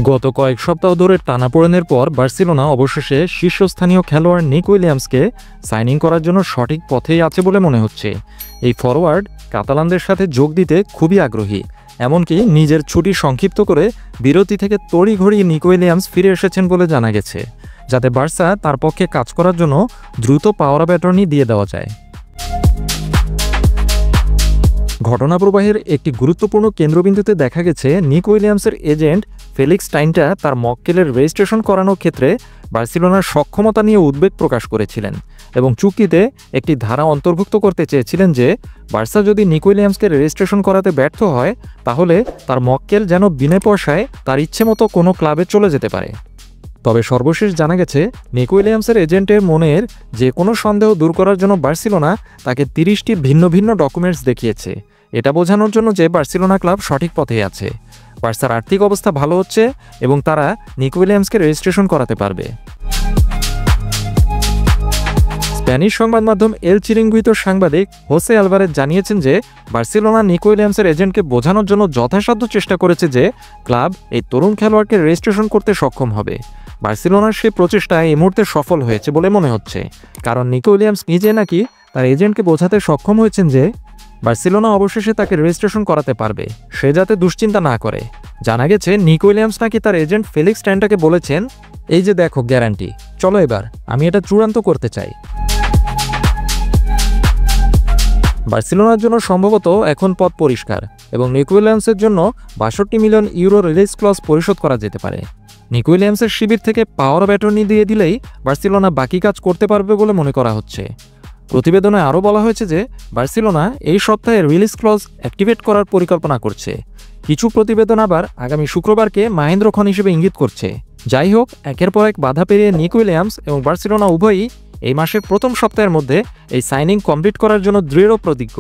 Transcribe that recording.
গত কয়েক সপ্তাহ ধরে টানাপোড়েনের পর বার্সেলোনা অবশেষে শীর্ষস্থানীয় খেলোয়াড় নিক উইলিয়ামসকে সাইনিং করার জন্য সঠিক পথেই আছে বলে মনে হচ্ছে। এই ফরওয়ার্ড কাতালানদের সাথে যোগ দিতে খুবই আগ্রহী, এমনকি নিজের ছুটি সংক্ষিপ্ত করে বিরতি থেকে তড়িঘড়ি নিক উইলিয়ামস ফিরে এসেছেন বলে জানা গেছে, যাতে বার্সা তার পক্ষে কাজ করার জন্য দ্রুত পাওয়ার অফ অ্যাটর্নি দিয়ে দেওয়া যায়। ঘটনা প্রবাহের একটি গুরুত্বপূর্ণ কেন্দ্রবিন্দুতে দেখা গেছে নিক উইলিয়ামসের এজেন্ট ফেলিক্স টাইনটা তার মক্কেলের রেজিস্ট্রেশন করানোর ক্ষেত্রে বার্সেলোনার সক্ষমতা নিয়ে উদ্বেগ প্রকাশ করেছিলেন এবং চুক্তিতে একটি ধারা অন্তর্ভুক্ত করতে চেয়েছিলেন যে বার্সা যদি নিক উইলিয়ামসকে রেজিস্ট্রেশন করাতে ব্যর্থ হয় তাহলে তার মক্কেল যেন বিনা পয়সায় তার ইচ্ছেমতো কোনো ক্লাবে চলে যেতে পারে। তবে সর্বশেষ জানা গেছে নিক উইলিয়ামসের এজেন্টের মনের যে কোনো সন্দেহ দূর করার জন্য বার্সেলোনা তাকে 30টি ভিন্ন ভিন্ন ডকুমেন্টস দেখিয়েছে, এটা বোঝানোর জন্য যে বার্সেলোনা ক্লাব সঠিক পথেই আছে। বার্সার আর্থিক অবস্থা ভালো হচ্ছে এবং তারা নিক উইলিয়ামসকে রেজিস্ট্রেশন করাতে পারবে। স্প্যানিশ সংবাদ মাধ্যম এল চিরিঙ্গুইতোর সাংবাদিক হোসে আলভারেজ জানিয়েছেন যে বার্সেলোনা নিক উইলিয়ামসের এজেন্টকে বোঝানোর জন্য যথাসাধ্য চেষ্টা করেছে যে ক্লাব এই তরুণ খেলোয়াড়কে রেজিস্ট্রেশন করতে সক্ষম হবে। বার্সেলোনার সেই প্রচেষ্টা এই মুহূর্তে সফল হয়েছে বলে মনে হচ্ছে, কারণ নিক উইলিয়ামস নিজে নাকি তার এজেন্টকে বোঝাতে সক্ষম হয়েছেন যে বার্সেলোনা অবশেষে তাকে রেজিস্ট্রেশন করাতে পারবে, সে যাতে দুশ্চিন্তা না করে। জানা গেছে নিক উইলিয়ামস নাকি তার এজেন্ট ফেলিক্স টাইনটাকে বলেছেন, এই যে দেখো গ্যারান্টি, চলো এবার আমি এটা চূড়ান্ত করতে চাই। বার্সেলোনার জন্য সম্ভবত এখন পথ পরিষ্কার এবং নিক উইলিয়ামসের জন্য 62 মিলিয়ন ইউরো রিলিজ ক্লজ পরিশোধ করা যেতে পারে। নিক উইলিয়ামসের শিবির থেকে পাওয়ার অফ অ্যাটর্নি দিয়ে দিলেই বার্সেলোনা বাকি কাজ করতে পারবে বলে মনে করা হচ্ছে। প্রতিবেদনে আরও বলা হয়েছে যে বার্সেলোনা এই সপ্তাহে রিলিজ ক্লজ অ্যাক্টিভেট করার পরিকল্পনা করছে। কিছু প্রতিবেদন আবার আগামী শুক্রবারকে মাহেন্দ্রক্ষণ হিসেবে ইঙ্গিত করছে। যাই হোক, একের পর এক বাধা পেরিয়ে নিক উইলিয়ামস এবং বার্সেলোনা উভয়ই এই মাসের প্রথম সপ্তাহের মধ্যে এই সাইনিং কমপ্লিট করার জন্য দৃঢ় প্রতিজ্ঞ।